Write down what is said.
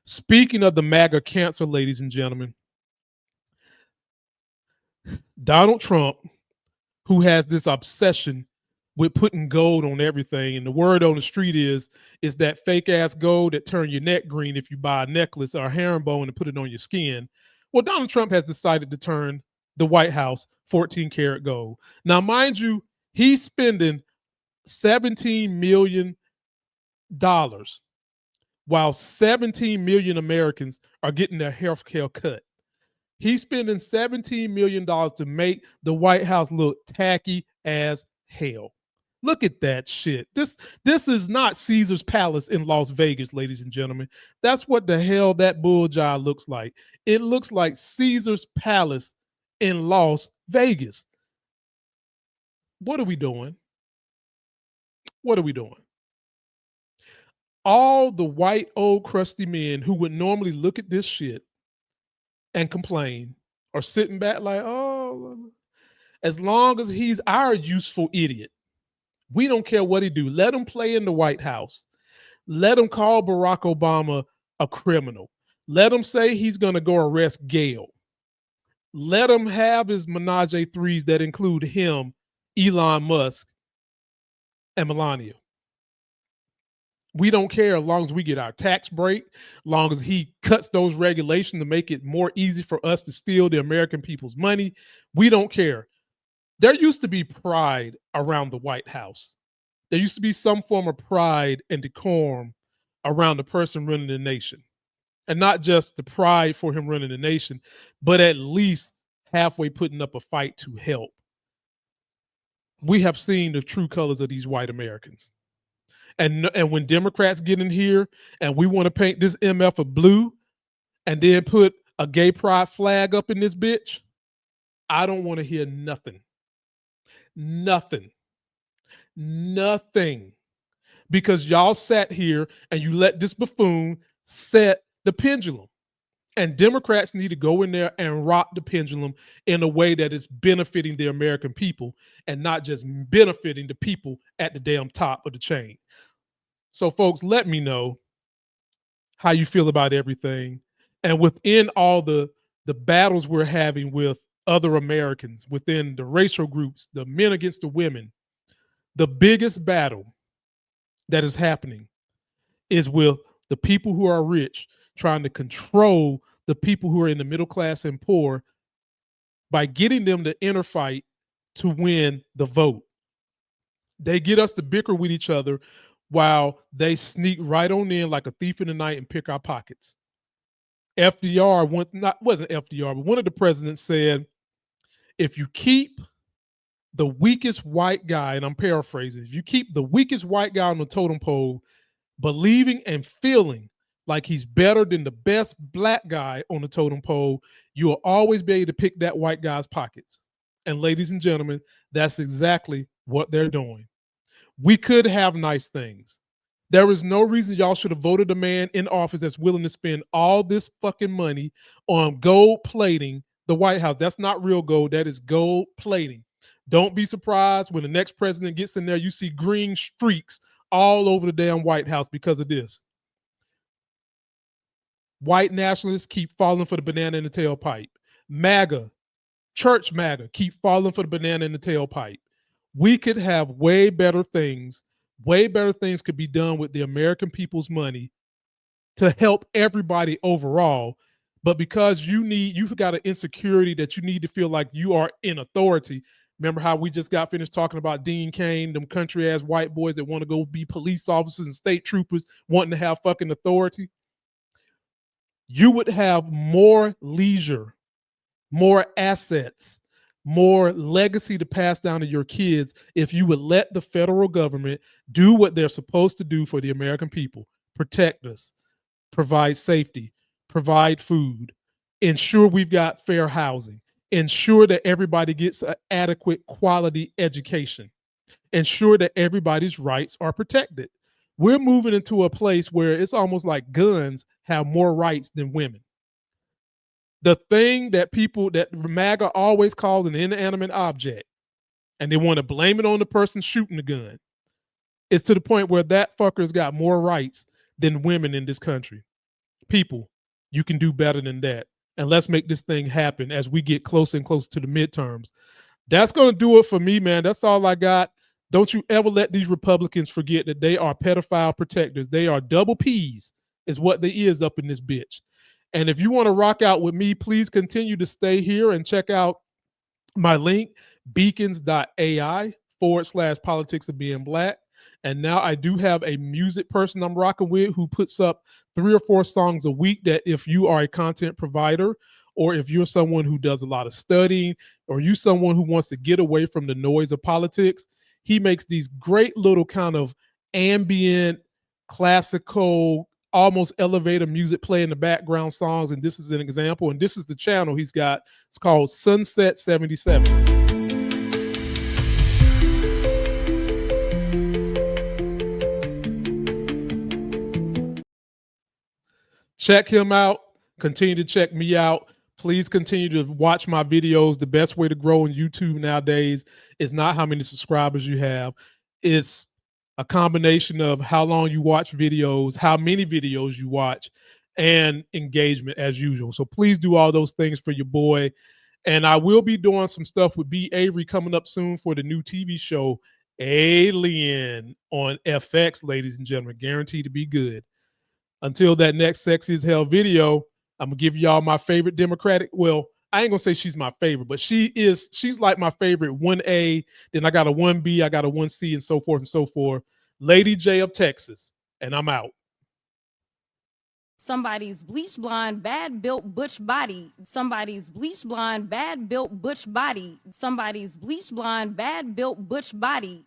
Speaking of the MAGA cancer, ladies and gentlemen, Donald Trump, who has this obsession with putting gold on everything, and the word on the street is that fake ass gold that turn your neck green if you buy a necklace or a herringbone and put it on your skin. Well, Donald Trump has decided to turn the White House 14 karat gold. Now, mind you, he's spending $17 million while 17 million Americans are getting their health care cut. He's spending $17 million to make the White House look tacky as hell. Look at that shit. This is not Caesar's Palace in Las Vegas, ladies and gentlemen. That's what the hell that bull jive looks like. It looks like Caesar's Palace in Las Vegas. What are we doing? What are we doing? All the white old crusty men who would normally look at this shit and complain are sitting back like, oh, as long as he's our useful idiot, we don't care what he do. Let him play in the White House. Let him call Barack Obama a criminal. Let him say he's going to go arrest Gail. Let him have his menage a threes that include him, Elon Musk, and Melania. We don't care as long as we get our tax break, as long as he cuts those regulations to make it more easy for us to steal the American people's money. We don't care. There used to be pride around the White House. There used to be some form of pride and decorum around the person running the nation. And not just the pride for him running the nation, but at least halfway putting up a fight to help. We have seen the true colors of these white Americans. And when Democrats get in here and we want to paint this MF a blue and then put a gay pride flag up in this bitch, I don't want to hear nothing. Nothing. Because y'all sat here and you let this buffoon set the pendulum. And Democrats need to go in there and rock the pendulum in a way that is benefiting the American people and not just benefiting the people at the damn top of the chain. So, folks, let me know how you feel about everything. And within all the battles we're having with other Americans, within the racial groups, the men against the women, the biggest battle that is happening is with the people who are rich trying to control the people who are in the middle class and poor by getting them to interfight to win the vote. They get us to bicker with each other while they sneak right on in like a thief in the night and pick our pockets. FDR, wasn't FDR, but one of the presidents said, if you keep the weakest white guy, and I'm paraphrasing, if you keep the weakest white guy on the totem pole believing and feeling like he's better than the best black guy on the totem pole, you will always be able to pick that white guy's pockets. And ladies and gentlemen, that's exactly what they're doing. We could have nice things. There is no reason y'all should have voted a man in office that's willing to spend all this fucking money on gold plating the White House. That's not real gold. That is gold plating. Don't be surprised when the next president gets in there, you see green streaks all over the damn White House because of this. White nationalists keep falling for the banana in the tailpipe. MAGA, church MAGA, keep falling for the banana in the tailpipe. We could have way better things could be done with the American people's money to help everybody overall. But because you've got an insecurity that you need to feel like you are in authority. Remember how we just got finished talking about Dean Cain, them country ass white boys that want to go be police officers and state troopers wanting to have fucking authority. You would have more leisure, more assets, more legacy to pass down to your kids if you would let the federal government do what they're supposed to do for the American people. Protect us, provide safety, provide food, ensure we've got fair housing, ensure that everybody gets an adequate quality education, ensure that everybody's rights are protected. We're moving into a place where it's almost like guns have more rights than women. The thing that MAGA always calls an inanimate object, and they want to blame it on the person shooting the gun, is to the point where that fucker's got more rights than women in this country. People, you can do better than that. And let's make this thing happen as we get closer and closer to the midterms. That's going to do it for me, man. That's all I got. Don't you ever let these Republicans forget that they are pedophile protectors. They are double P's, is what they is up in this bitch. And if you want to rock out with me, please continue to stay here and check out my link, beacons.ai/politics of being black. And now I do have a music person I'm rocking with who puts up 3 or 4 songs a week that if you are a content provider, or if you're someone who does a lot of studying, or you someone who wants to get away from the noise of politics, he makes these great little kind of ambient, classical, almost elevator music play in the background songs. And this is an example. And this is the channel he's got. It's called Sunset 77. Check him out. Continue to check me out. Please continue to watch my videos. The best way to grow on YouTube nowadays is not how many subscribers you have. It's a combination of how long you watch videos, how many videos you watch, and engagement as usual. So please do all those things for your boy. And I will be doing some stuff with B. Avery coming up soon for the new TV show, Alien, on FX, ladies and gentlemen. Guaranteed to be good. Until that next Sexy as Hell video, I'm going to give y'all my favorite Democratic. Well, I ain't going to say she's my favorite, but she's like my favorite 1A. Then I got a 1B, I got a 1C, and so forth and so forth. Lady J of Texas. And I'm out. Somebody's bleach blonde, bad built butch body. Somebody's bleach blonde, bad built butch body. Somebody's bleach blonde, bad built butch body.